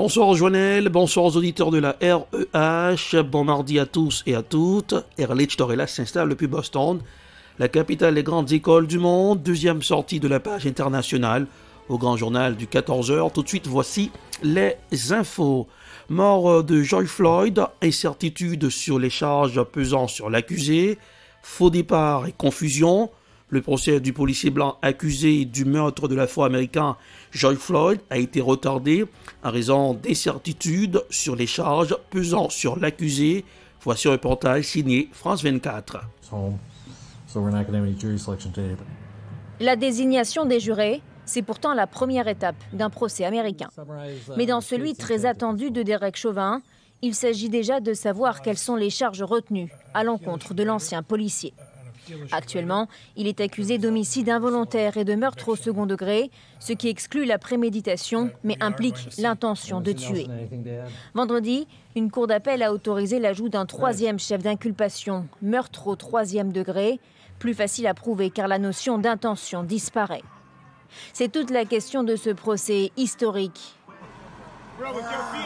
Bonsoir Joannel, bonsoir aux auditeurs de la REH, bon mardi à tous et à toutes. Erlich Torella s'installe depuis Boston, la capitale des grandes écoles du monde, deuxième sortie de la page internationale au grand journal du 14h. Tout de suite, voici les infos. Mort de George Floyd, incertitude sur les charges pesant sur l'accusé, faux départ et confusion. Le procès du policier blanc accusé du meurtre de l'Afro-Américain George Floyd a été retardé en raison d'incertitudes sur les charges pesant sur l'accusé. Voici un reportage signé France 24. La désignation des jurés, c'est pourtant la première étape d'un procès américain. Mais dans celui très attendu de Derek Chauvin, il s'agit déjà de savoir quelles sont les charges retenues à l'encontre de l'ancien policier. Actuellement, il est accusé d'homicide involontaire et de meurtre au second degré, ce qui exclut la préméditation, mais implique l'intention de tuer. Vendredi, une cour d'appel a autorisé l'ajout d'un troisième chef d'inculpation, meurtre au troisième degré, plus facile à prouver car la notion d'intention disparaît. C'est toute la question de ce procès historique.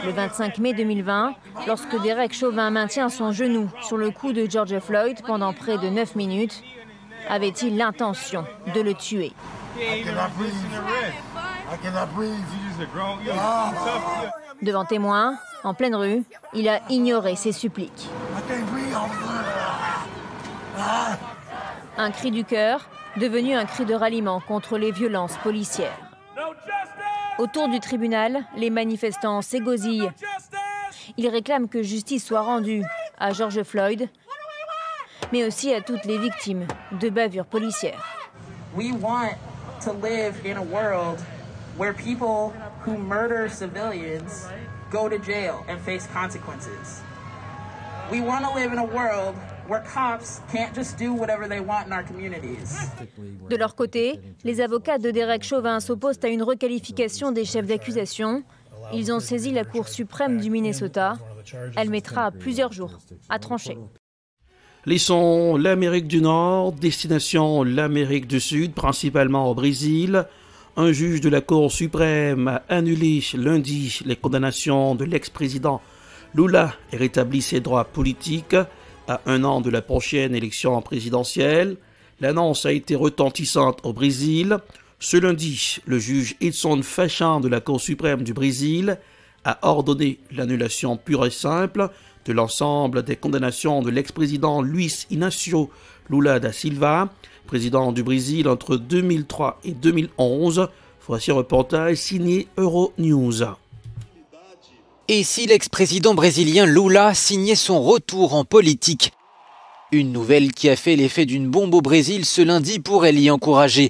Le 25 mai 2020, lorsque Derek Chauvin maintient son genou sur le cou de George Floyd pendant près de 9 minutes, avait-il l'intention de le tuer? Devant témoins, en pleine rue, il a ignoré ses suppliques. Un cri du cœur, devenu un cri de ralliement contre les violences policières. Autour du tribunal, les manifestants s'égosillent. Ils réclament que justice soit rendue à George Floyd, mais aussi à toutes les victimes de bavures policières. We want to live in a world where people who murder civilians go to jail and face consequences. We want to live in a world where cops can't just do whatever they want in our communities. De leur côté, les avocats de Derek Chauvin s'opposent à une requalification des chefs d'accusation. Ils ont saisi la Cour suprême du Minnesota. Elle mettra plusieurs jours à trancher. Laissons l'Amérique du Nord, destination l'Amérique du Sud, principalement au Brésil. Un juge de la Cour suprême a annulé lundi les condamnations de l'ex-président Lula et rétabli ses droits politiques à un an de la prochaine élection présidentielle. L'annonce a été retentissante au Brésil. Ce lundi, le juge Edson Fachin de la Cour suprême du Brésil a ordonné l'annulation pure et simple de l'ensemble des condamnations de l'ex-président Luiz Inácio Lula da Silva, président du Brésil entre 2003 et 2011. Voici un reportage signé Euronews. Et si l'ex-président brésilien Lula signait son retour en politique? Une nouvelle qui a fait l'effet d'une bombe au Brésil ce lundi pourrait l'y encourager.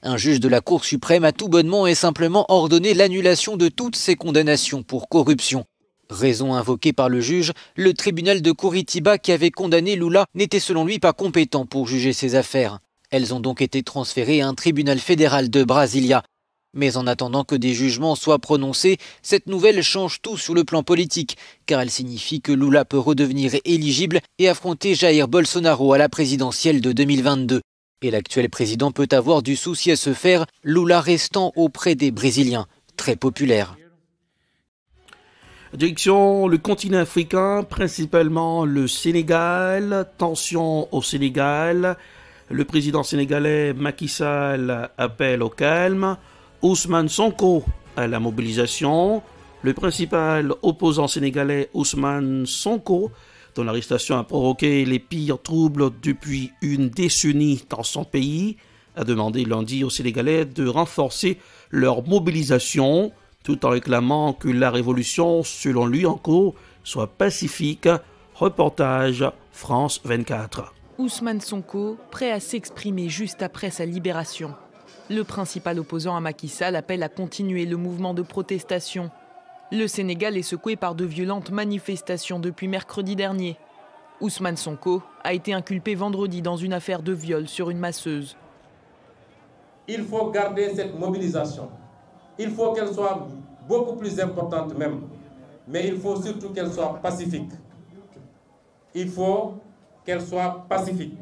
Un juge de la Cour suprême a tout bonnement et simplement ordonné l'annulation de toutes ses condamnations pour corruption. Raison invoquée par le juge, le tribunal de Curitiba qui avait condamné Lula n'était selon lui pas compétent pour juger ses affaires. Elles ont donc été transférées à un tribunal fédéral de Brasilia. Mais en attendant que des jugements soient prononcés, cette nouvelle change tout sur le plan politique, car elle signifie que Lula peut redevenir éligible et affronter Jair Bolsonaro à la présidentielle de 2022. Et l'actuel président peut avoir du souci à se faire, Lula restant auprès des Brésiliens, très populaire. Direction le continent africain, principalement le Sénégal. Tension au Sénégal. Le président sénégalais Macky Sall appelle au calme. Ousmane Sonko à la mobilisation. Le principal opposant sénégalais Ousmane Sonko, dont l'arrestation a provoqué les pires troubles depuis une décennie dans son pays, a demandé lundi aux Sénégalais de renforcer leur mobilisation, tout en réclamant que la révolution, selon lui en cours, soit pacifique. Reportage France 24. Ousmane Sonko, prêt à s'exprimer juste après sa libération. Le principal opposant à Macky Sall appelle à continuer le mouvement de protestation. Le Sénégal est secoué par de violentes manifestations depuis mercredi dernier. Ousmane Sonko a été inculpé vendredi dans une affaire de viol sur une masseuse. Il faut garder cette mobilisation. Il faut qu'elle soit beaucoup plus importante même. Mais il faut surtout qu'elle soit pacifique. Il faut qu'elle soit pacifique.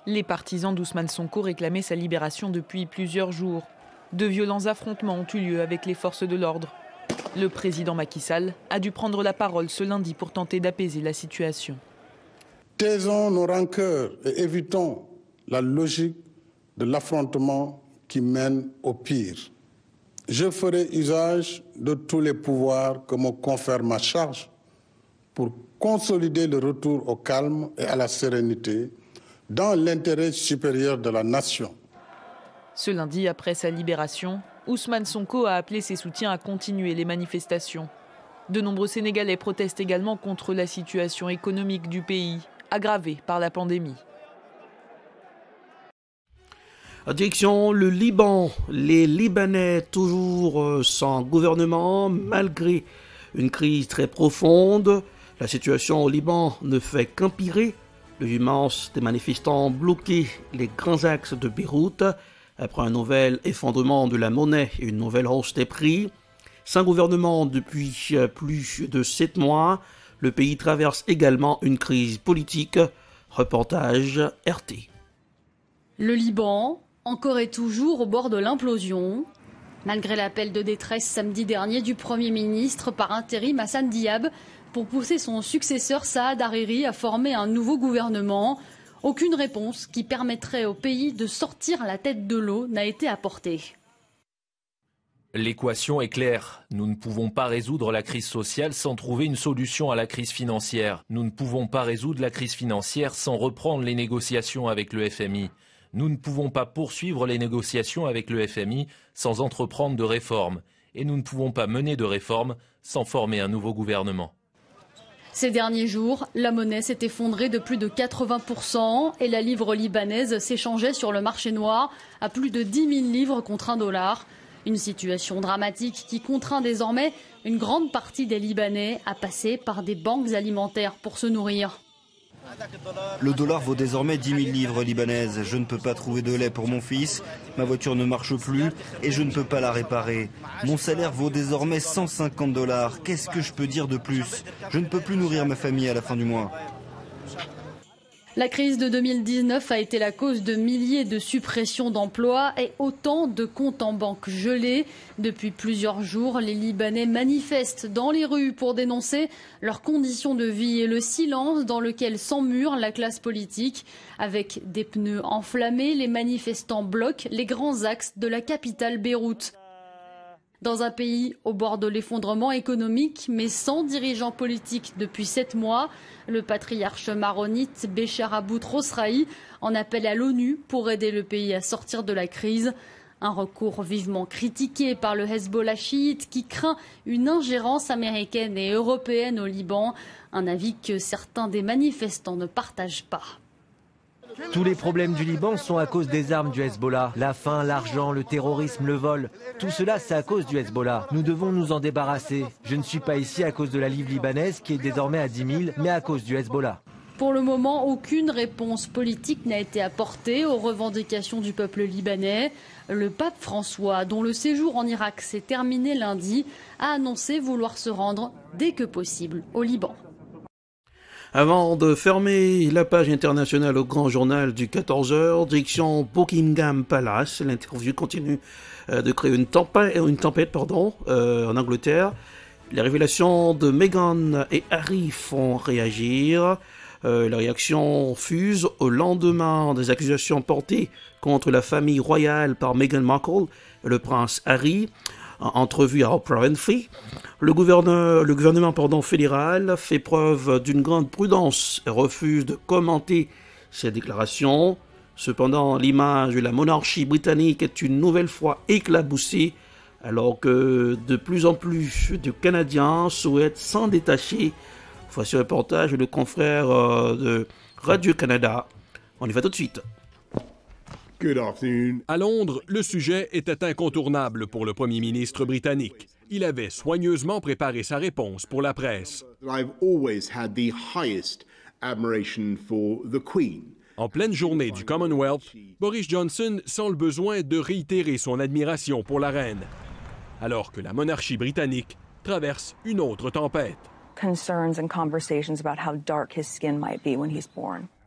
Les partisans d'Ousmane Sonko réclamaient sa libération depuis plusieurs jours. De violents affrontements ont eu lieu avec les forces de l'ordre. Le président Macky Sall a dû prendre la parole ce lundi pour tenter d'apaiser la situation. Taisons nos rancœurs et évitons la logique de l'affrontement qui mène au pire. Je ferai usage de tous les pouvoirs que me confère ma charge pour consolider le retour au calme et à la sérénité dans l'intérêt supérieur de la nation. Ce lundi, après sa libération, Ousmane Sonko a appelé ses soutiens à continuer les manifestations. De nombreux Sénégalais protestent également contre la situation économique du pays, aggravée par la pandémie. Direction le Liban. Les Libanais toujours sans gouvernement, malgré une crise très profonde. La situation au Liban ne fait qu'empirer. Le dimanche, des manifestants ont bloqué les grands axes de Beyrouth après un nouvel effondrement de la monnaie et une nouvelle hausse des prix. Sans gouvernement depuis plus de 7 mois, le pays traverse également une crise politique. Reportage RT. Le Liban, encore et toujours au bord de l'implosion. Malgré l'appel de détresse samedi dernier du Premier ministre par intérim Hassan Diab pour pousser son successeur Saad Hariri à former un nouveau gouvernement, aucune réponse qui permettrait au pays de sortir la tête de l'eau n'a été apportée. L'équation est claire. Nous ne pouvons pas résoudre la crise sociale sans trouver une solution à la crise financière. Nous ne pouvons pas résoudre la crise financière sans reprendre les négociations avec le FMI. Nous ne pouvons pas poursuivre les négociations avec le FMI sans entreprendre de réformes. Et nous ne pouvons pas mener de réformes sans former un nouveau gouvernement. Ces derniers jours, la monnaie s'est effondrée de plus de 80% et la livre libanaise s'échangeait sur le marché noir à plus de 10 000 livres contre $1. Une situation dramatique qui contraint désormais une grande partie des Libanais à passer par des banques alimentaires pour se nourrir. Le dollar vaut désormais 10 000 livres libanaises. Je ne peux pas trouver de lait pour mon fils, ma voiture ne marche plus et je ne peux pas la réparer. Mon salaire vaut désormais $150. Qu'est-ce que je peux dire de plus? Je ne peux plus nourrir ma famille à la fin du mois. La crise de 2019 a été la cause de milliers de suppressions d'emplois et autant de comptes en banque gelés. Depuis plusieurs jours, les Libanais manifestent dans les rues pour dénoncer leurs conditions de vie et le silence dans lequel s'emmure la classe politique. Avec des pneus enflammés, les manifestants bloquent les grands axes de la capitale Beyrouth. Dans un pays au bord de l'effondrement économique, mais sans dirigeant politique depuis 7 mois, le patriarche maronite Béchar Aboud Rosraï en appelle à l'ONU pour aider le pays à sortir de la crise. Un recours vivement critiqué par le Hezbollah chiite qui craint une ingérence américaine et européenne au Liban, un avis que certains des manifestants ne partagent pas. Tous les problèmes du Liban sont à cause des armes du Hezbollah. La faim, l'argent, le terrorisme, le vol. Tout cela, c'est à cause du Hezbollah. Nous devons nous en débarrasser. Je ne suis pas ici à cause de la livre libanaise qui est désormais à 10 000, mais à cause du Hezbollah. Pour le moment, aucune réponse politique n'a été apportée aux revendications du peuple libanais. Le pape François, dont le séjour en Irak s'est terminé lundi, a annoncé vouloir se rendre dès que possible au Liban. Avant de fermer la page internationale au grand journal du 14h, direction Buckingham Palace, l'interview continue de créer une tempête en Angleterre. Les révélations de Meghan et Harry font réagir. La réaction fuse au lendemain des accusations portées contre la famille royale par Meghan Markle et le prince Harry. Entrevue à Oprah Winfrey, le gouvernement fédéral fait preuve d'une grande prudence et refuse de commenter ces déclarations. Cependant, l'image de la monarchie britannique est une nouvelle fois éclaboussée, alors que de plus en plus de Canadiens souhaitent s'en détacher. Voici un reportage de confrère de Radio-Canada. On y va tout de suite. À Londres, le sujet était incontournable pour le premier ministre britannique. Il avait soigneusement préparé sa réponse pour la presse. En pleine journée du Commonwealth, Boris Johnson sent le besoin de réitérer son admiration pour la reine, alors que la monarchie britannique traverse une autre tempête.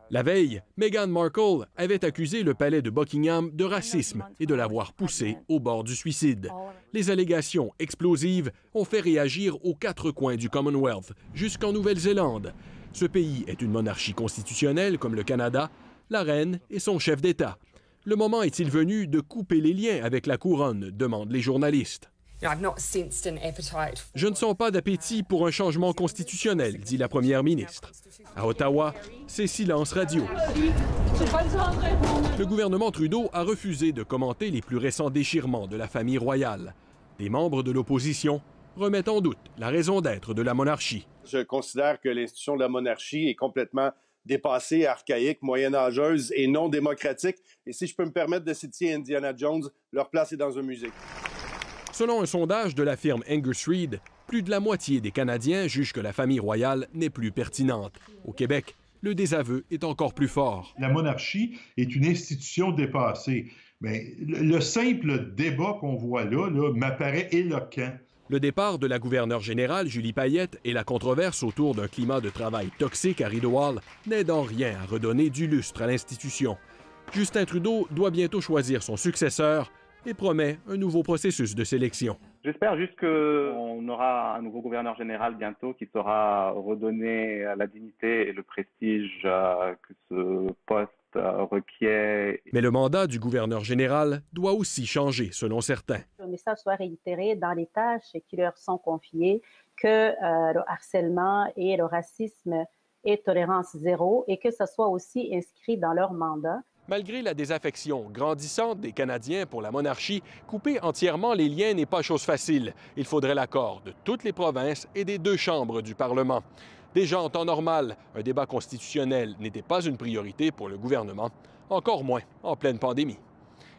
La veille, Meghan Markle avait accusé le palais de Buckingham de racisme et de l'avoir poussé au bord du suicide. Les allégations explosives ont fait réagir aux quatre coins du Commonwealth, jusqu'en Nouvelle-Zélande. Ce pays est une monarchie constitutionnelle comme le Canada. La reine est son chef d'État. Le moment est-il venu de couper les liens avec la couronne, demandent les journalistes. Je ne sens pas d'appétit pour un changement constitutionnel, dit la première ministre. À Ottawa, c'est silence radio. Le gouvernement Trudeau a refusé de commenter les plus récents déchirements de la famille royale. Des membres de l'opposition remettent en doute la raison d'être de la monarchie. Je considère que l'institution de la monarchie est complètement dépassée, archaïque, moyenâgeuse et non démocratique. Et si je peux me permettre de citer Indiana Jones, leur place est dans un musée. Selon un sondage de la firme Angus Reid, plus de la moitié des Canadiens jugent que la famille royale n'est plus pertinente. Au Québec, le désaveu est encore plus fort. La monarchie est une institution dépassée. Mais le simple débat qu'on voit là m'apparaît éloquent. Le départ de la gouverneure générale, Julie Payette, et la controverse autour d'un climat de travail toxique à Rideau Hall n'aident en rien à redonner du lustre à l'institution. Justin Trudeau doit bientôt choisir son successeur et promet un nouveau processus de sélection. J'espère juste qu'on aura un nouveau gouverneur général bientôt qui saura redonner la dignité et le prestige que ce poste requiert. Mais le mandat du gouverneur général doit aussi changer, selon certains. Le message soit réitéré dans les tâches qui leur sont confiées, que le harcèlement et le racisme est tolérance zéro et que ce soit aussi inscrit dans leur mandat. Malgré la désaffection grandissante des Canadiens pour la monarchie, couper entièrement les liens n'est pas chose facile. Il faudrait l'accord de toutes les provinces et des deux chambres du Parlement. Déjà en temps normal, un débat constitutionnel n'était pas une priorité pour le gouvernement, encore moins en pleine pandémie.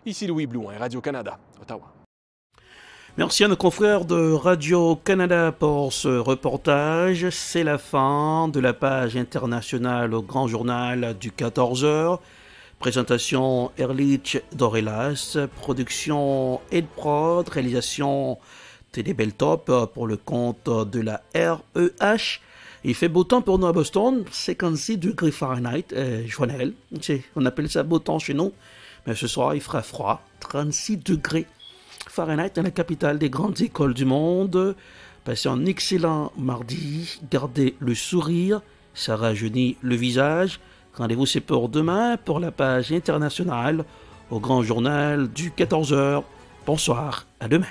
Ici Louis Blouin, Radio-Canada, Ottawa. Merci à nos confrères de Radio-Canada pour ce reportage. C'est la fin de la page internationale au Grand Journal du 14h. Présentation Erlich Dorelas, production Edprod, réalisation Télé Beltop pour le compte de la REH. Il fait beau temps pour nous à Boston, 56 degrés Fahrenheit, Joannel, on appelle ça beau temps chez nous, mais ce soir il fera froid, 36 degrés Fahrenheit dans la capitale des grandes écoles du monde. Passez un excellent mardi, gardez le sourire, ça rajeunit le visage. Rendez-vous c'est pour demain pour la page internationale au Grand Journal du 14h. Bonsoir, à demain.